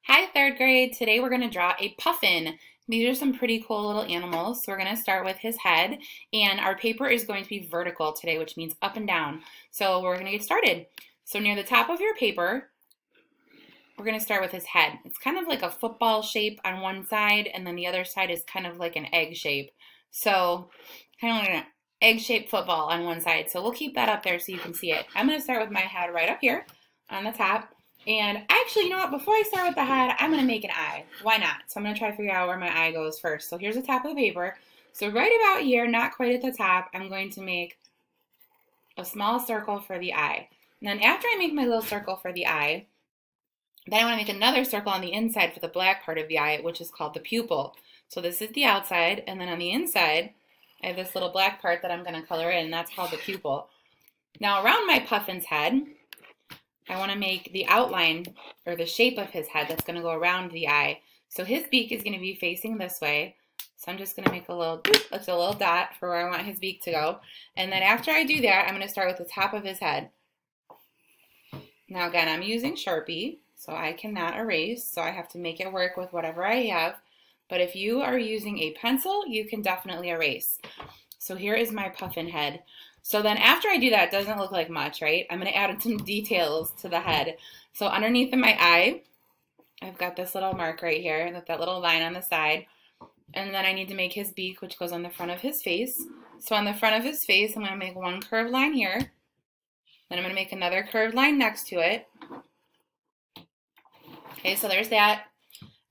Hi, third grade. Today we're going to draw a puffin. These are some pretty cool little animals. So we're going to start with his head, and our paper is going to be vertical today, which means up and down. So we're going to get started. So near the top of your paper, we're going to start with his head. It's kind of like a football shape on one side, and then the other side is kind of like an egg shape. So kind of like an egg-shaped football on one side. So we'll keep that up there so you can see it. I'm going to start with my head right up here on the top. And actually, you know what? Before I start with the head, I'm going to make an eye. Why not? So I'm going to try to figure out where my eye goes first. So here's the top of the paper. So right about here, not quite at the top, I'm going to make a small circle for the eye. And then after I make my little circle for the eye, then I want to make another circle on the inside for the black part of the eye, which is called the pupil. So this is the outside, and then on the inside, I have this little black part that I'm going to color in, and that's called the pupil. Now around my puffin's head, I want to make the outline or the shape of his head that's going to go around the eye. So his beak is going to be facing this way. So I'm just going to make a little dot for where I want his beak to go. And then after I do that, I'm going to start with the top of his head. Now again, I'm using Sharpie, so I cannot erase. So I have to make it work with whatever I have. But if you are using a pencil, you can definitely erase. So here is my puffin head. So then after I do that, it doesn't look like much, right? I'm going to add some details to the head. So underneath of my eye, I've got this little mark right here, that little line on the side. And then I need to make his beak, which goes on the front of his face. So on the front of his face, I'm going to make one curved line here. Then I'm going to make another curved line next to it. Okay, so there's that.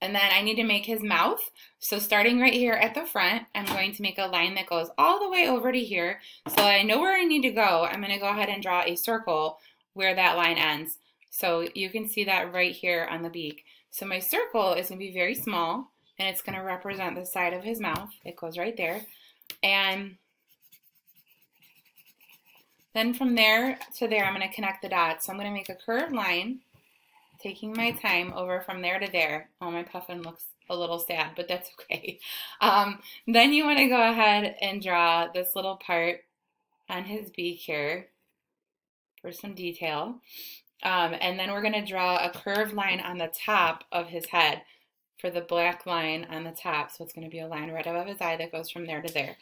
And then I need to make his mouth. So starting right here at the front, I'm going to make a line that goes all the way over to here. So I know where I need to go. I'm going to go ahead and draw a circle where that line ends. So you can see that right here on the beak. So my circle is going to be very small, and it's going to represent the side of his mouth. It goes right there. And then from there to there, I'm going to connect the dots. So I'm going to make a curved line, taking my time over from there to there. Oh, my puffin looks a little sad, but that's okay. Then you want to go ahead and draw this little part on his beak here for some detail. And then we're going to draw a curved line on the top of his head for the black line on the top. So it's going to be a line right above his eye that goes from there to there.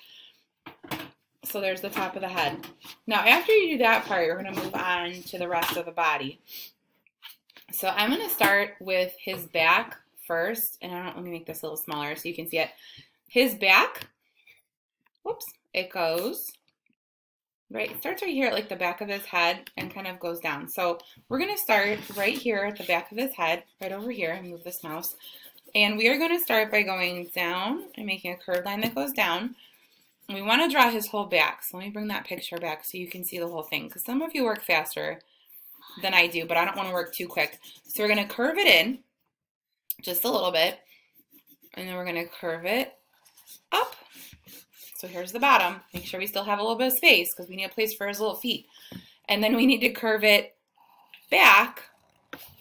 So there's the top of the head. Now after you do that part, you're going to move on to the rest of the body. So I'm going to start with his back first, and let me make this a little smaller so you can see it. His back, whoops, it goes, right, it starts right here at like the back of his head and kind of goes down. So we're going to start right here at the back of his head, right over here, and move this mouse. And we are going to start by going down and making a curved line that goes down. And we want to draw his whole back. So let me bring that picture back so you can see the whole thing, because some of you work faster than I do, but I don't want to work too quick. So we're going to curve it in just a little bit, and then we're going to curve it up. So here's the bottom. Make sure we still have a little bit of space because we need a place for his little feet. And then we need to curve it back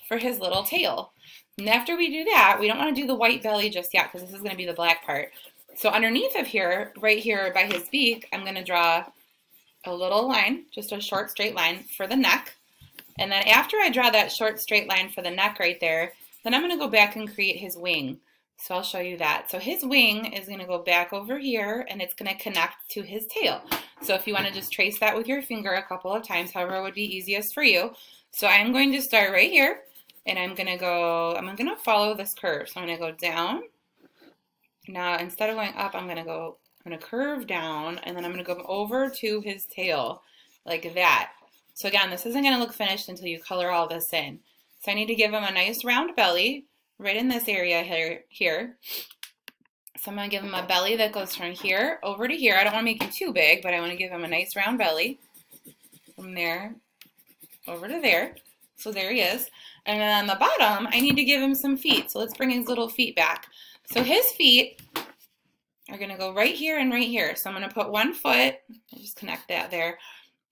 for his little tail. And after we do that, we don't want to do the white belly just yet because this is going to be the black part. So underneath of here, right here by his beak, I'm going to draw a little line, just a short straight line for the neck. And then after I draw that short straight line for the neck right there, then I'm going to go back and create his wing. So I'll show you that. So his wing is going to go back over here, and it's going to connect to his tail. So if you want to just trace that with your finger a couple of times, however would be easiest for you. So I'm going to start right here, and I'm going to follow this curve. So I'm going to go down. Now instead of going up, I'm going to curve down, and then I'm going to go over to his tail like that. So again, this isn't going to look finished until you color all this in. So I need to give him a nice round belly right in this area here. So I'm going to give him a belly that goes from here over to here. I don't want to make him too big, but I want to give him a nice round belly from there over to there. So there he is. And then on the bottom, I need to give him some feet. So let's bring his little feet back. So his feet are going to go right here and right here. So I'm going to put one foot, I'll just connect that there.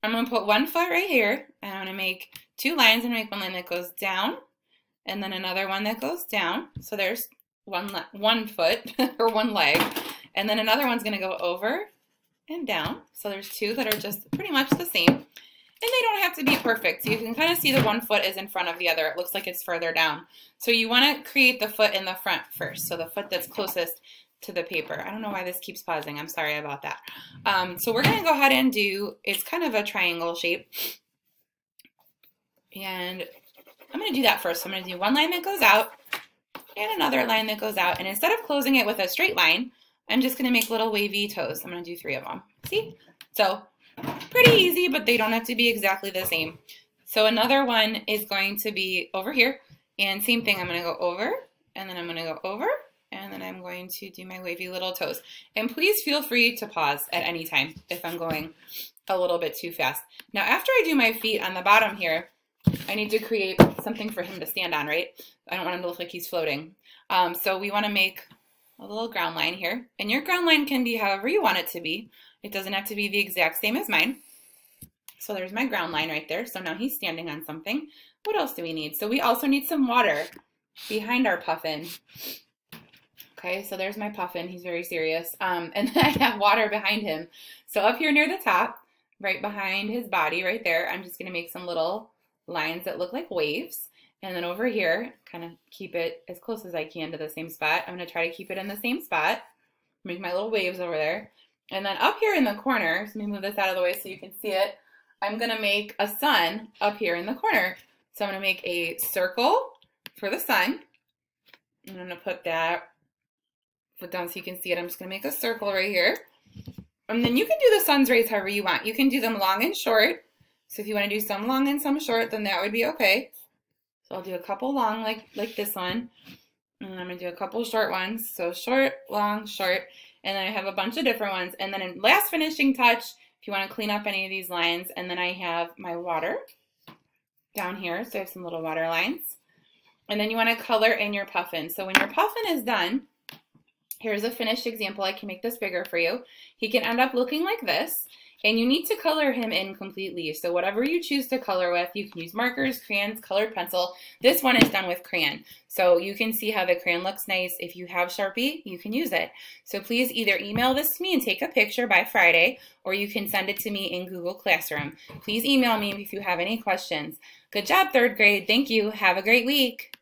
I'm going to put one foot right here, and I'm going to make two lines and make one line that goes down, and then another one that goes down. So there's one foot, or one leg, and then another one's going to go over and down. So there's two that are just pretty much the same. And they don't have to be perfect. So you can kind of see the one foot is in front of the other. It looks like it's further down. So you want to create the foot in the front first. So the foot that's closest to the paper. I don't know why this keeps pausing. I'm sorry about that. So we're going to go ahead and do, it's kind of a triangle shape. And I'm going to do that first. So I'm going to do one line that goes out and another line that goes out. And instead of closing it with a straight line, I'm just going to make little wavy toes. I'm going to do 3 of them. See? So pretty easy, but they don't have to be exactly the same. So another one is going to be over here. And same thing, I'm going to go over, and then I'm going to go over, and then I'm going to do my wavy little toes. And please feel free to pause at any time if I'm going a little bit too fast. Now after I do my feet on the bottom here, I need to create something for him to stand on, right? I don't want him to look like he's floating. So we want to make a little ground line here. And your ground line can be however you want it to be. It doesn't have to be the exact same as mine. So there's my ground line right there. So now he's standing on something. What else do we need? So we also need some water behind our Puffin. Okay, so there's my Puffin. He's very serious. And then I have water behind him. So up here near the top, right behind his body right there, I'm just going to make some little lines that look like waves. And then over here, kind of keep it as close as I can to the same spot. I'm going to try to keep it in the same spot. Make my little waves over there. And then up here in the corner, so let me move this out of the way so you can see it, I'm going to make a sun up here in the corner. So I'm going to make a circle for the sun. I'm going to put that down so you can see it. I'm just going to make a circle right here. And then you can do the sun's rays however you want. You can do them long and short. So if you want to do some long and some short, then that would be okay. So I'll do a couple long like this one. And I'm going to do a couple short ones. So short, long, short. And then I have a bunch of different ones. And then in last finishing touch, if you want to clean up any of these lines, and then I have my water down here. So I have some little water lines. And then you want to color in your Puffin. So when your Puffin is done, here's a finished example. I can make this bigger for you. He can end up looking like this. And you need to color him in completely. So whatever you choose to color with, you can use markers, crayons, colored pencil. This one is done with crayon. So you can see how the crayon looks nice. If you have Sharpie, you can use it. So please either email this to me and take a picture by Friday, or you can send it to me in Google Classroom. Please email me if you have any questions. Good job, 3rd grade. Thank you. Have a great week.